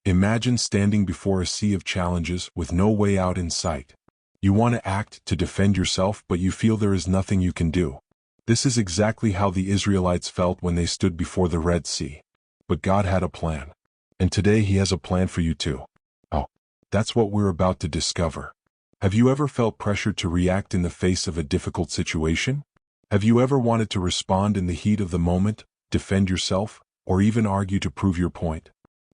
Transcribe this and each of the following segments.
Imagine standing before a sea of challenges with no way out in sight. You want to act to defend yourself, but you feel there is nothing you can do. This is exactly how the Israelites felt when they stood before the Red Sea. But God had a plan. And today He has a plan for you too. Oh, that's what we're about to discover. Have you ever felt pressured to react in the face of a difficult situation? Have you ever wanted to respond in the heat of the moment, defend yourself, or even argue to prove your point?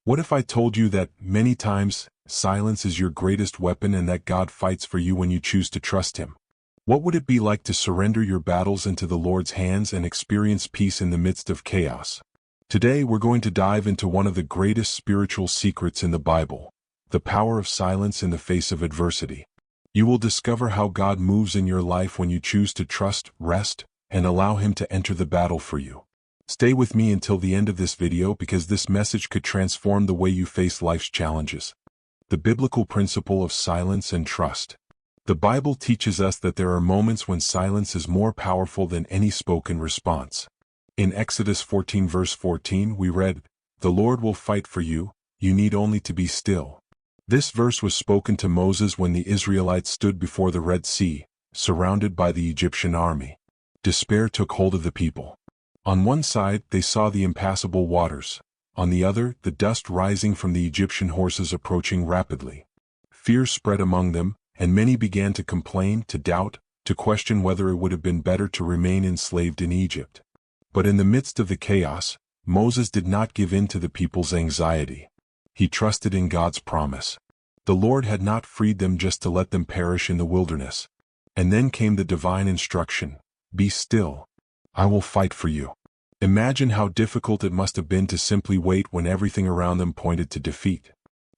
What if I told you that, many times, silence is your greatest weapon and that God fights for you when you choose to trust Him? What would it be like to surrender your battles into the Lord's hands and experience peace in the midst of chaos? Today we're going to dive into one of the greatest spiritual secrets in the Bible, the power of silence in the face of adversity. You will discover how God moves in your life when you choose to trust, rest, and allow Him to enter the battle for you. Stay with me until the end of this video because this message could transform the way you face life's challenges. The biblical principle of silence and trust. The Bible teaches us that there are moments when silence is more powerful than any spoken response. In Exodus 14 verse 14 we read, "The Lord will fight for you, you need only to be still." This verse was spoken to Moses when the Israelites stood before the Red Sea, surrounded by the Egyptian army. Despair took hold of the people. On one side, they saw the impassable waters. On the other, the dust rising from the Egyptian horses approaching rapidly. Fear spread among them, and many began to complain, to doubt, to question whether it would have been better to remain enslaved in Egypt. But in the midst of the chaos, Moses did not give in to the people's anxiety. He trusted in God's promise. The Lord had not freed them just to let them perish in the wilderness. And then came the divine instruction, "Be still. I will fight for you." Imagine how difficult it must have been to simply wait when everything around them pointed to defeat.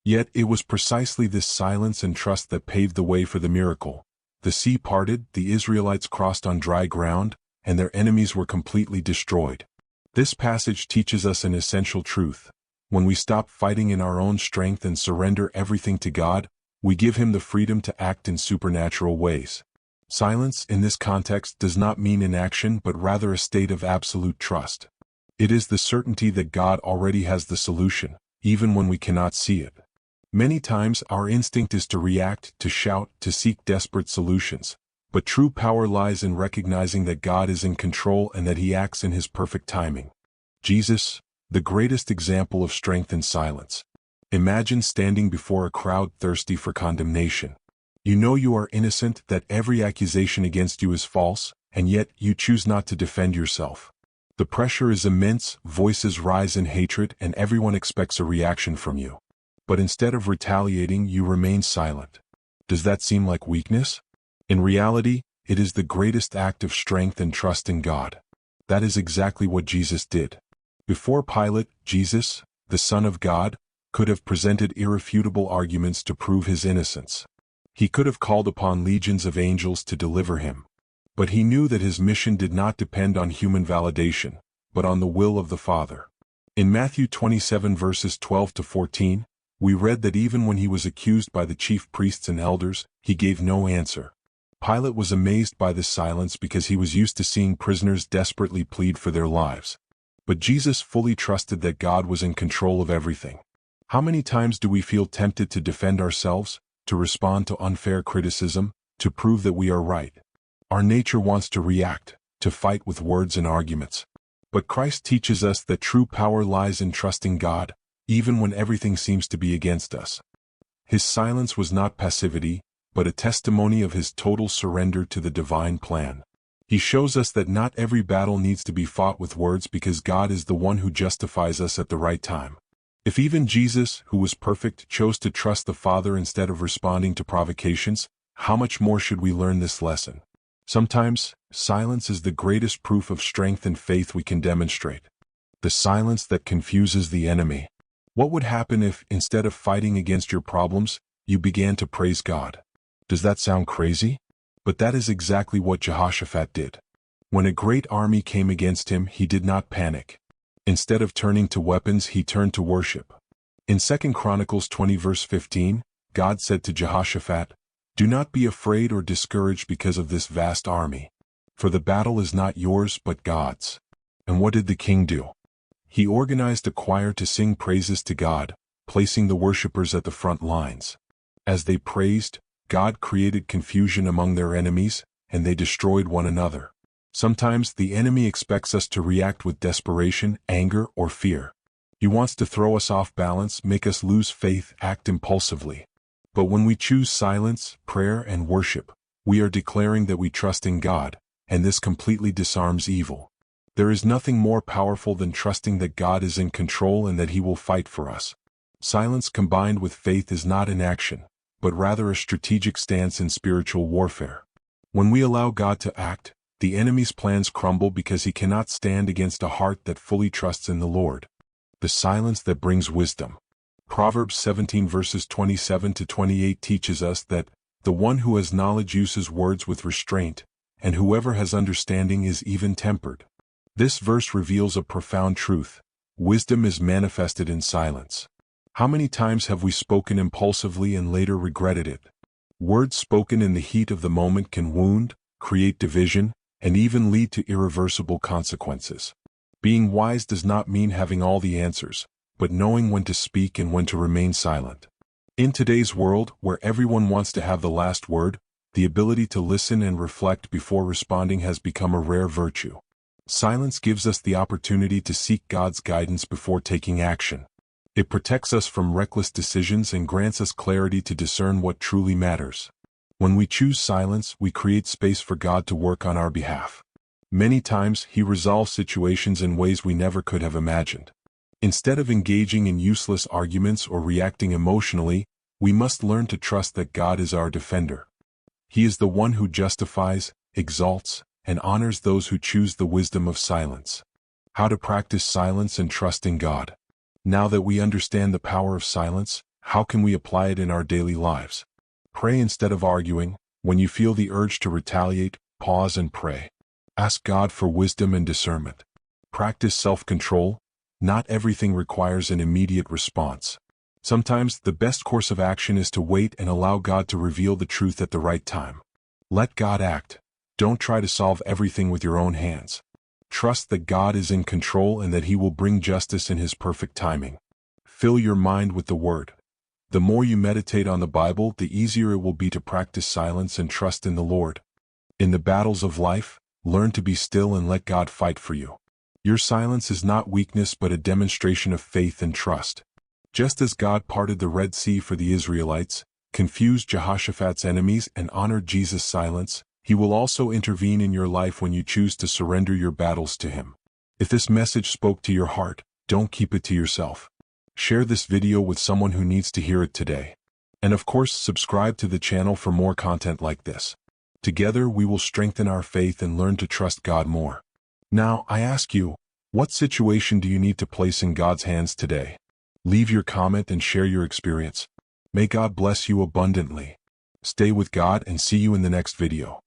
Yet it was precisely this silence and trust that paved the way for the miracle. The sea parted, the Israelites crossed on dry ground, and their enemies were completely destroyed. This passage teaches us an essential truth. When we stop fighting in our own strength and surrender everything to God, we give Him the freedom to act in supernatural ways. Silence, in this context, does not mean inaction but rather a state of absolute trust. It is the certainty that God already has the solution, even when we cannot see it. Many times our instinct is to react, to shout, to seek desperate solutions. But true power lies in recognizing that God is in control and that He acts in His perfect timing. Jesus, the greatest example of strength in silence. Imagine standing before a crowd thirsty for condemnation. You know you are innocent, that every accusation against you is false, and yet you choose not to defend yourself. The pressure is immense, voices rise in hatred, and everyone expects a reaction from you. But instead of retaliating, you remain silent. Does that seem like weakness? In reality, it is the greatest act of strength and trust in God. That is exactly what Jesus did. Before Pilate, Jesus, the Son of God, could have presented irrefutable arguments to prove His innocence. He could have called upon legions of angels to deliver Him. But He knew that His mission did not depend on human validation, but on the will of the Father. In Matthew 27 verses 12 to 14, we read that even when He was accused by the chief priests and elders, He gave no answer. Pilate was amazed by this silence because he was used to seeing prisoners desperately plead for their lives. But Jesus fully trusted that God was in control of everything. How many times do we feel tempted to defend ourselves, to respond to unfair criticism, to prove that we are right? Our nature wants to react, to fight with words and arguments. But Christ teaches us that true power lies in trusting God, even when everything seems to be against us. His silence was not passivity, but a testimony of His total surrender to the divine plan. He shows us that not every battle needs to be fought with words because God is the one who justifies us at the right time. If even Jesus, who was perfect, chose to trust the Father instead of responding to provocations, how much more should we learn this lesson? Sometimes, silence is the greatest proof of strength and faith we can demonstrate. The silence that confuses the enemy. What would happen if, instead of fighting against your problems, you began to praise God? Does that sound crazy? But that is exactly what Jehoshaphat did. When a great army came against him, he did not panic. Instead of turning to weapons, he turned to worship. In 2 Chronicles 20 verse 15, God said to Jehoshaphat, "Do not be afraid or discouraged because of this vast army. For the battle is not yours but God's." And what did the king do? He organized a choir to sing praises to God, placing the worshippers at the front lines. As they praised, God created confusion among their enemies, and they destroyed one another. Sometimes the enemy expects us to react with desperation, anger, or fear. He wants to throw us off balance, make us lose faith, act impulsively. But when we choose silence, prayer, and worship, we are declaring that we trust in God, and this completely disarms evil. There is nothing more powerful than trusting that God is in control and that He will fight for us. Silence combined with faith is not inaction, but rather a strategic stance in spiritual warfare. When we allow God to act, the enemy's plans crumble because he cannot stand against a heart that fully trusts in the Lord. The silence that brings wisdom. Proverbs 17 verses 27 to 28 teaches us that the one who has knowledge uses words with restraint, and whoever has understanding is even-tempered. This verse reveals a profound truth. Wisdom is manifested in silence. How many times have we spoken impulsively and later regretted it? Words spoken in the heat of the moment can wound, create division, and even lead to irreversible consequences. Being wise does not mean having all the answers, but knowing when to speak and when to remain silent. In today's world, where everyone wants to have the last word, the ability to listen and reflect before responding has become a rare virtue. Silence gives us the opportunity to seek God's guidance before taking action. It protects us from reckless decisions and grants us clarity to discern what truly matters. When we choose silence, we create space for God to work on our behalf. Many times, He resolves situations in ways we never could have imagined. Instead of engaging in useless arguments or reacting emotionally, we must learn to trust that God is our defender. He is the one who justifies, exalts, and honors those who choose the wisdom of silence. How to practice silence and trust in God. Now that we understand the power of silence, how can we apply it in our daily lives? Pray instead of arguing. When you feel the urge to retaliate, pause and pray. Ask God for wisdom and discernment. Practice self-control. Not everything requires an immediate response. Sometimes the best course of action is to wait and allow God to reveal the truth at the right time. Let God act. Don't try to solve everything with your own hands. Trust that God is in control and that He will bring justice in His perfect timing. Fill your mind with the Word. The more you meditate on the Bible, the easier it will be to practice silence and trust in the Lord. In the battles of life, learn to be still and let God fight for you. Your silence is not weakness but a demonstration of faith and trust. Just as God parted the Red Sea for the Israelites, confused Jehoshaphat's enemies, and honored Jesus' silence, He will also intervene in your life when you choose to surrender your battles to Him. If this message spoke to your heart, don't keep it to yourself. Share this video with someone who needs to hear it today. And of course, subscribe to the channel for more content like this. Together we will strengthen our faith and learn to trust God more. Now, I ask you, what situation do you need to place in God's hands today? Leave your comment and share your experience. May God bless you abundantly. Stay with God and see you in the next video.